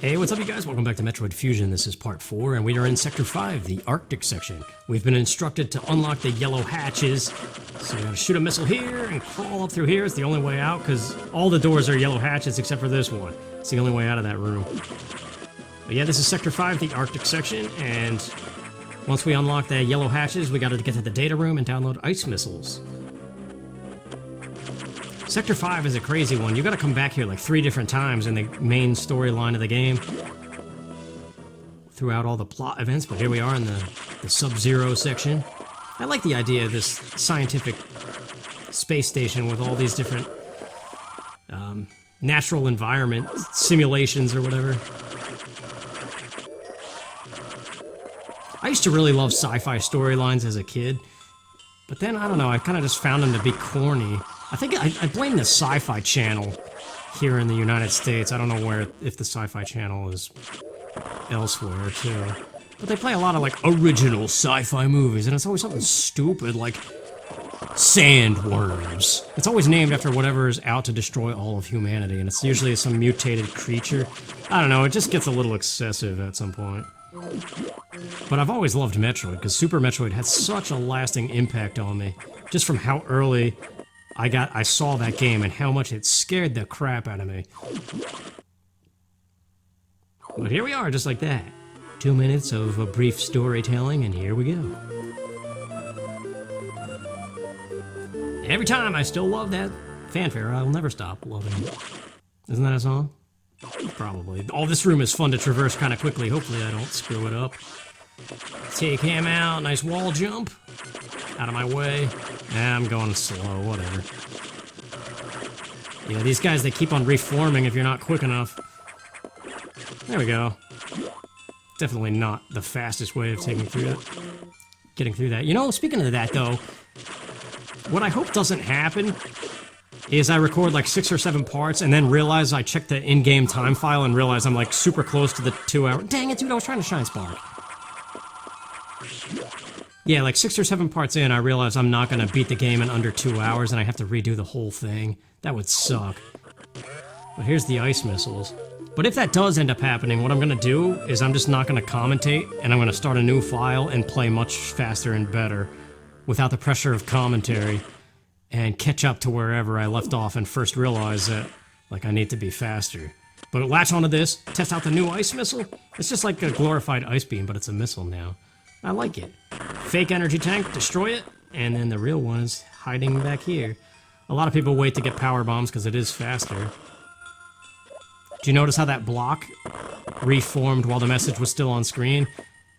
Hey, what's up you guys? Welcome back to Metroid Fusion. This is part 4, and we are in Sector 5, the Arctic section. We've been instructed to unlock the yellow hatches, so we gotta shoot a missile here and crawl up through here. It's the only way out, because all the doors are yellow hatches except for this one. It's the only way out of that room. But yeah, this is Sector 5, the Arctic section, and once we unlock the yellow hatches, we gotta get to the data room and download ice missiles. Sector 5 is a crazy one. You gotta come back here like 3 different times in the main storyline of the game throughout all the plot events, but here we are in the Sub-Zero section. I like the idea of this scientific space station with all these different natural environment simulations or whatever. I used to really love sci-fi storylines as a kid, but then, I don't know, I kind of just found them to be corny. I think I blame the Sci-Fi Channel here in the United States. I don't know if the Sci-Fi Channel is elsewhere, too. But they play a lot of, like, original sci-fi movies, and it's always something stupid, like sandworms. It's always named after whatever is out to destroy all of humanity, and it's usually some mutated creature. I don't know, it just gets a little excessive at some point. But I've always loved Metroid, because Super Metroid had such a lasting impact on me, just from how early I saw that game and how much it scared the crap out of me. But here we are, just like that. 2 minutes of a brief storytelling, and here we go. Every time I still love that fanfare, I'll never stop loving it. Isn't that a song? Probably. Oh, this room is fun to traverse kind of quickly. Hopefully I don't screw it up. Take him out. Nice wall jump. Out of my way. Nah, I'm going slow. Whatever. Yeah, these guys, they keep on reforming if you're not quick enough. There we go. Definitely not the fastest way of getting through that. You know, speaking of that, though, what I hope doesn't happen is I record like 6 or 7 parts and then realize I checked the in-game time file and realize I'm like super close to the 2 hour. Dang it, dude, I was trying to shine spark. Yeah, like 6 or 7 parts in, I realize I'm not gonna beat the game in under 2 hours and I have to redo the whole thing. That would suck. But here's the ice missiles. But if that does end up happening, what I'm gonna do is I'm just not gonna commentate and I'm gonna start a new file and play much faster and better without the pressure of commentary and catch up to wherever I left off and first realize that, like, I need to be faster. But latch onto this, test out the new ice missile. It's just like a glorified ice beam, but it's a missile now. I like it. Fake energy tank, destroy it, and then the real one is hiding back here. A lot of people wait to get power bombs because it is faster. Do you notice how that block reformed while the message was still on screen?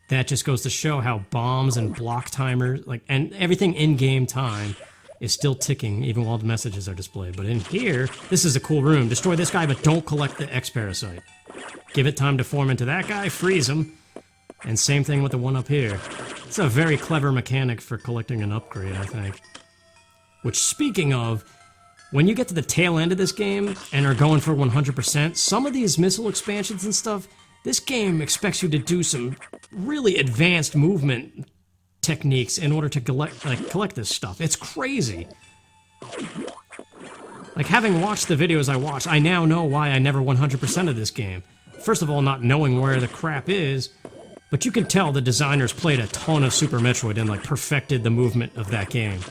That just goes to show how bombs and block timers, like, and everything in-game time is still ticking even while the messages are displayed. But in here, this is a cool room. Destroy this guy, but don't collect the X-Parasite. Give it time to form into that guy, freeze him. And same thing with the one up here. It's a very clever mechanic for collecting an upgrade, I think. Which, speaking of, when you get to the tail end of this game and are going for 100%, some of these missile expansions and stuff, this game expects you to do some really advanced movement techniques in order to collect this stuff. It's crazy. Like, having watched the videos I watched, I now know why I never 100% of this game. First of all, not knowing where the crap is, but you can tell the designers played a ton of Super Metroid and, like, perfected the movement of that game.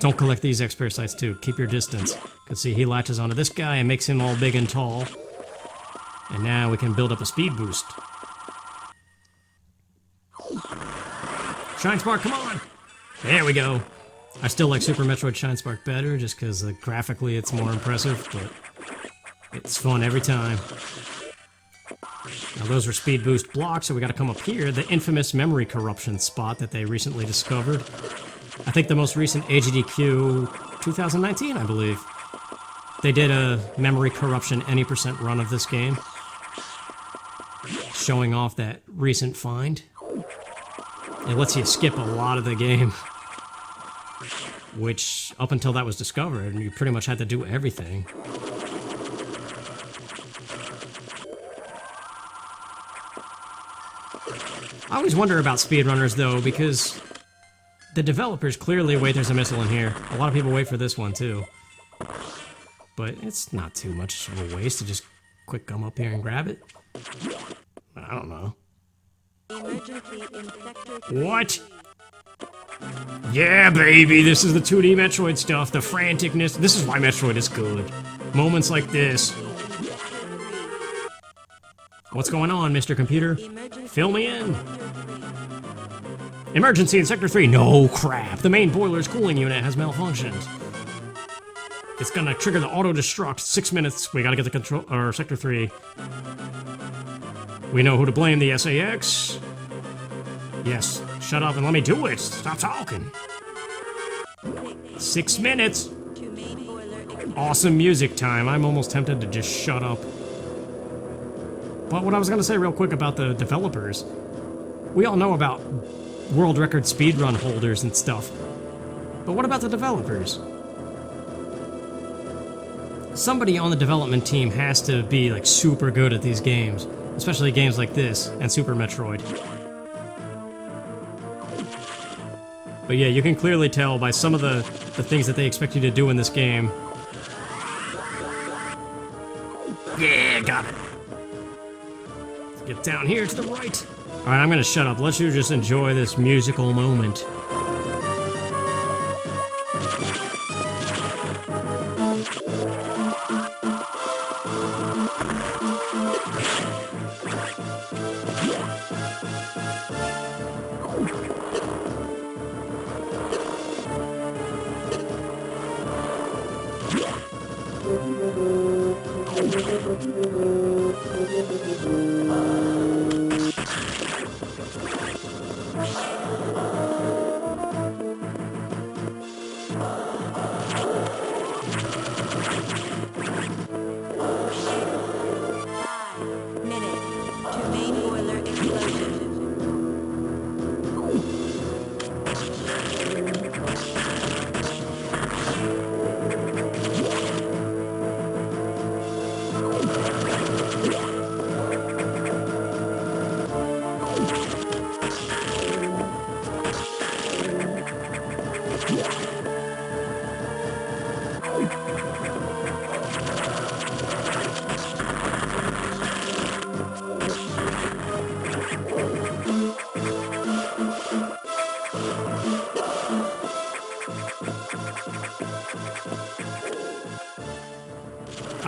Don't collect these X-Parasites, too. Keep your distance. Because, see, he latches onto this guy and makes him all big and tall. And now we can build up a speed boost. Shine Spark, come on! There we go. I still like Super Metroid Shine Spark better, just because graphically it's more impressive, but it's fun every time. Now those were speed boost blocks, so we gotta come up here, the infamous memory corruption spot that they recently discovered. I think the most recent AGDQ 2019, I believe. They did a memory corruption any percent run of this game, showing off that recent find. It lets you skip a lot of the game, which, up until that was discovered, you pretty much had to do everything. I always wonder about speedrunners, though, because the developers clearly wait, there's a missile in here. A lot of people wait for this one, too. But it's not too much of a waste to just quick come up here and grab it? I don't know. Emergency in Sector 3. What? Yeah, baby, this is the 2D Metroid stuff, the franticness. This is why Metroid is good. Moments like this. What's going on, Mr. Computer? Fill me in. Emergency in Sector 3. No crap. The main boiler's cooling unit has malfunctioned. It's gonna trigger the auto-destruct. 6 minutes. We gotta get the control or Sector 3. We know who to blame, the SAX. Yes. Shut up and let me do it. Stop talking. 6 minutes. Awesome music time. I'm almost tempted to just shut up. But what I was gonna say real quick about the developers. We all know about world record speedrun holders and stuff. But what about the developers? Somebody on the development team has to be like super good at these games. Especially games like this and Super Metroid. But yeah, you can clearly tell by some of the things that they expect you to do in this game. Yeah, got it. Let's get down here to the right. Alright, I'm gonna shut up. Let you just enjoy this musical moment.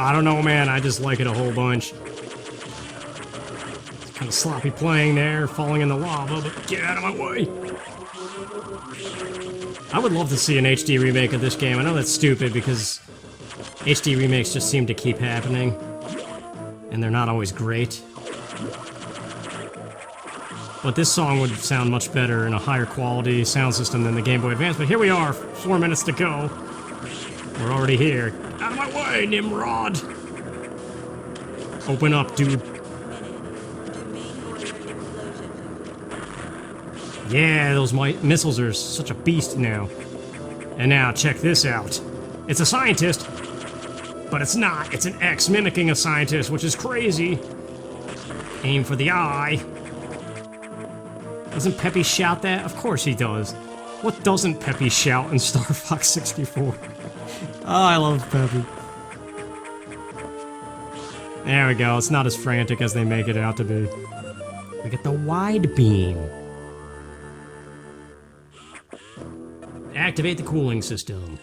I don't know, man. I just like it a whole bunch. It's kind of sloppy playing there, falling in the lava, but get out of my way. I would love to see an HD remake of this game. I know that's stupid because HD remakes just seem to keep happening, and they're not always great. But this song would sound much better in a higher quality sound system than the Game Boy Advance. But here we are, 4 minutes to go. We're already here. Out of my way, Nimrod! Open up, dude. Yeah, those missiles are such a beast now. And now, check this out. It's a scientist, but it's not. It's an X mimicking a scientist, which is crazy. Aim for the eye. Doesn't Peppy shout that? Of course he does. What doesn't Peppy shout in Star Fox 64? Oh, I love Peppy. There we go. It's not as frantic as they make it out to be. We get the wide beam. Activate the cooling system.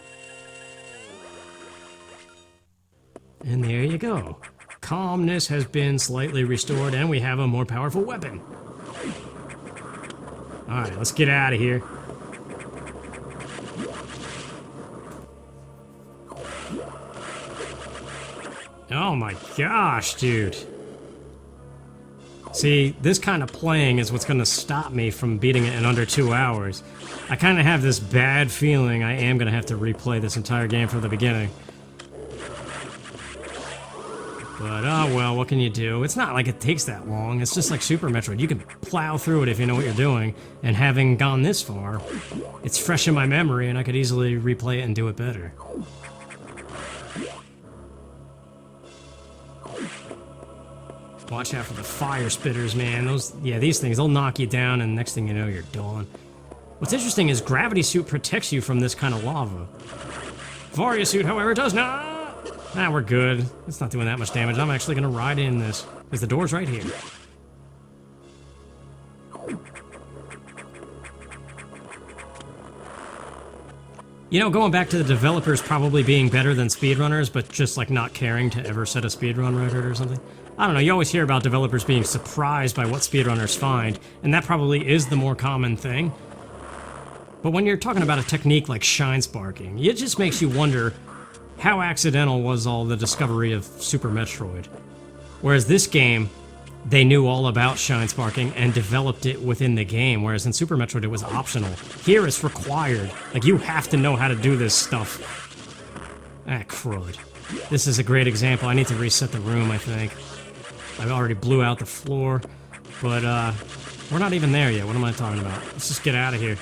And there you go. Calmness has been slightly restored, and we have a more powerful weapon. Alright, let's get out of here. Oh my gosh, dude. See, this kind of playing is what's going to stop me from beating it in under 2 hours. I kind of have this bad feeling I am going to have to replay this entire game from the beginning. But, oh well, what can you do? It's not like it takes that long. It's just like Super Metroid. You can plow through it if you know what you're doing. And having gone this far, it's fresh in my memory and I could easily replay it and do it better. Watch out for the fire spitters, man. These things, they'll knock you down and next thing you know, you're done. What's interesting is Gravity Suit protects you from this kind of lava. Varia Suit, however, does not. Ah, we're good. It's not doing that much damage. I'm actually gonna ride in this, because the door's right here. You know, going back to the developers probably being better than speedrunners, but just like not caring to ever set a speedrun record or something. I don't know, you always hear about developers being surprised by what speedrunners find, and that probably is the more common thing. But when you're talking about a technique like shine sparking, it just makes you wonder how accidental was all the discovery of Super Metroid. Whereas this game, they knew all about shine sparking and developed it within the game, whereas in Super Metroid it was optional. Here it's required. Like, you have to know how to do this stuff. Ah, crud. This is a great example. I need to reset the room, I think. I already blew out the floor, but we're not even there yet. What am I talking about? Let's just get out of here.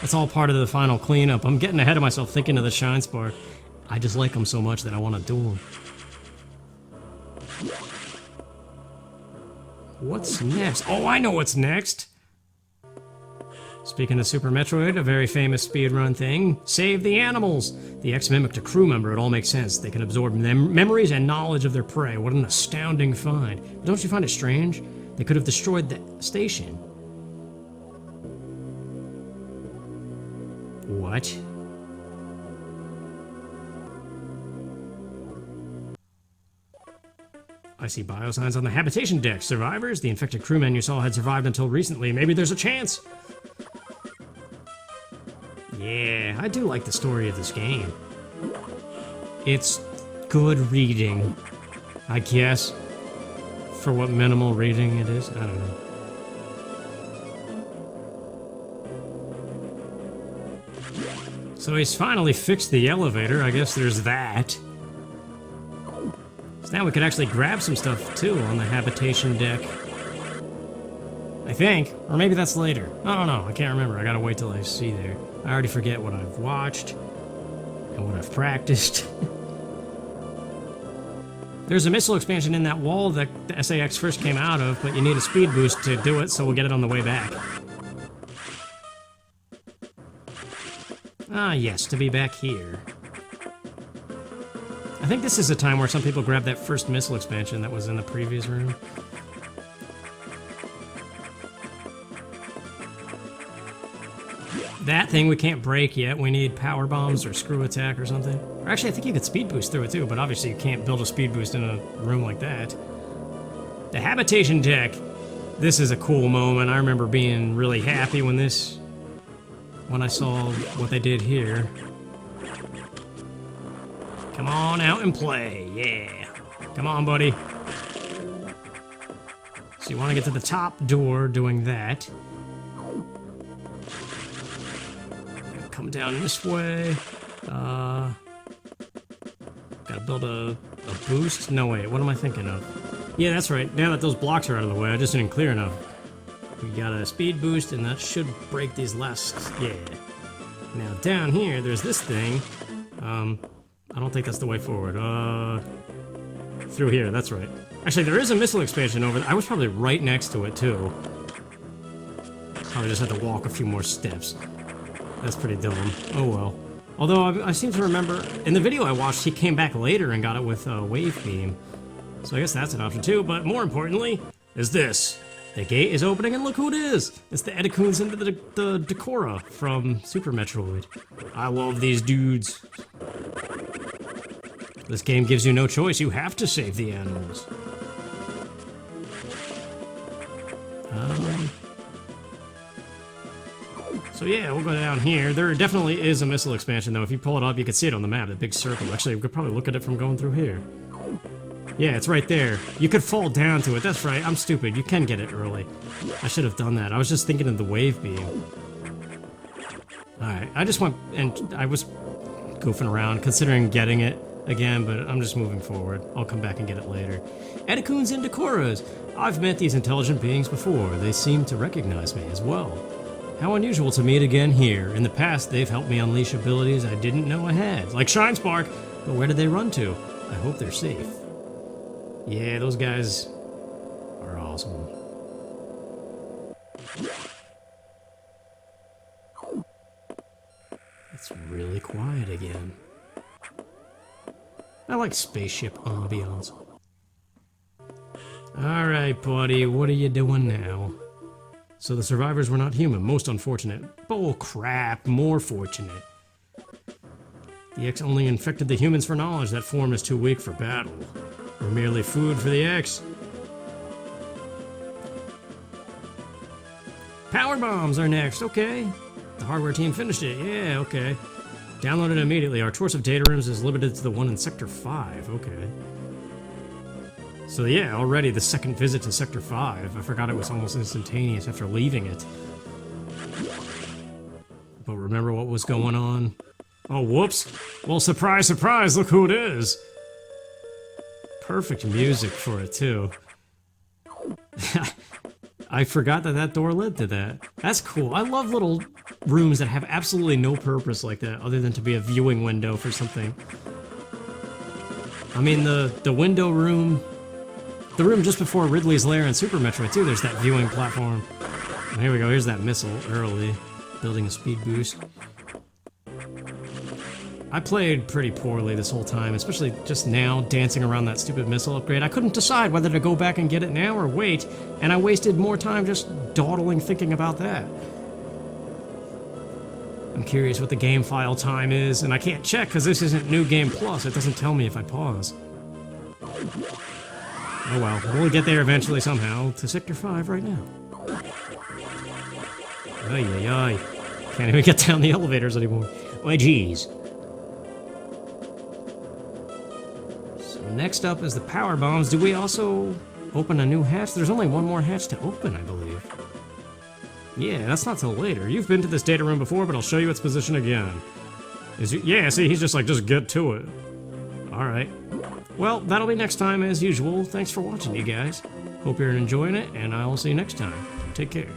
That's all part of the final cleanup. I'm getting ahead of myself thinking of the shine spark. I just like them so much that I want to do them. What's next? Oh, I know what's next! Speaking of Super Metroid, a very famous speedrun thing, save the animals! The X mimicked a crew member, it all makes sense. They can absorb memories and knowledge of their prey. What an astounding find. But don't you find it strange? They could have destroyed the station. What? I see biosigns on the Habitation deck. Survivors? The infected crewmen you saw had survived until recently. Maybe there's a chance. Yeah, I do like the story of this game. It's good reading, I guess. For what minimal reading it is, I don't know. So he's finally fixed the elevator. I guess there's that. So now we could actually grab some stuff too on the Habitation deck. I think. Or maybe that's later. I don't know. I can't remember. I gotta wait till I see there. I already forget what I've watched and what I've practiced. There's a missile expansion in that wall that the SAX first came out of, but you need a speed boost to do it, so we'll get it on the way back. Ah, yes, to be back here. I think this is a time where some people grab that first missile expansion that was in the previous room. That thing we can't break yet. We need power bombs or screw attack or something. Or actually, I think you could speed boost through it too, but obviously you can't build a speed boost in a room like that. The Habitation deck. This is a cool moment. I remember being really happy when I saw what they did here. Come on out and play, yeah. Come on, buddy. So you want to get to the top door doing that. Come down this way. Gotta build a boost? No, wait, what am I thinking of? Yeah, that's right. Now that those blocks are out of the way, I just didn't clear enough. We got a speed boost, and that should break these last... Yeah. Now, down here, there's this thing. I don't think that's the way forward. Through here, that's right. Actually, there is a missile expansion over there. I was probably right next to it, too. Probably just had to walk a few more steps. That's pretty dumb. Oh well. Although, I seem to remember, in the video I watched, he came back later and got it with a wave beam. So I guess that's an option, too. But more importantly, is this. The gate is opening, and look who it is! It's the Edecoons and the Decora from Super Metroid. I love these dudes. This game gives you no choice. You have to save the animals. So yeah, we'll go down here. There definitely is a missile expansion, though. If you pull it up, you can see it on the map, that big circle. Actually, we could probably look at it from going through here. Yeah, it's right there. You could fall down to it. That's right. I'm stupid. You can get it early. I should have done that. I was just thinking of the wave beam. Alright, I just went, and I was goofing around, considering getting it again, but I'm just moving forward. I'll come back and get it later. Edecoons and Decoras. I've met these intelligent beings before. They seem to recognize me as well. How unusual to meet again here. In the past, they've helped me unleash abilities I didn't know I had, like Shine Spark. But where did they run to? I hope they're safe. Yeah, those guys are awesome. It's really quiet again. I like spaceship ambiance. Alright, buddy, what are you doing now? So the survivors were not human, most unfortunate. Bull crap, more fortunate. The X only infected the humans for knowledge. That form is too weak for battle. We're merely food for the X. Power bombs are next, okay. The hardware team finished it, yeah, okay. Download it immediately. Our choice of data rooms is limited to the one in Sector 5, okay. So yeah, already the second visit to Sector 5. I forgot it was almost instantaneous after leaving it. But remember what was going on? Oh, whoops. Well, surprise, surprise, look who it is. Perfect music for it, too. I forgot that that door led to that. That's cool. I love little rooms that have absolutely no purpose like that, other than to be a viewing window for something. I mean, the window room... The room just before Ridley's Lair in Super Metroid, too, there's that viewing platform. Oh, here we go, here's that missile, early. Building a speed boost. I played pretty poorly this whole time, especially just now, dancing around that stupid missile upgrade. I couldn't decide whether to go back and get it now or wait, and I wasted more time just dawdling thinking about that. I'm curious what the game file time is, and I can't check because this isn't New Game Plus. It doesn't tell me if I pause. Oh well, we'll get there eventually somehow, to Sector 5 right now. Ay, ay, ay. Can't even get down the elevators anymore. Why, geez. So next up is the power bombs. Do we also open a new hatch? There's only one more hatch to open, I believe. Yeah, that's not till later. You've been to this data room before, but I'll show you its position again. Yeah, see, he's just like, just get to it. Alright. Well, that'll be next time as usual. Thanks for watching, you guys. Hope you're enjoying it, and I'll see you next time. Take care.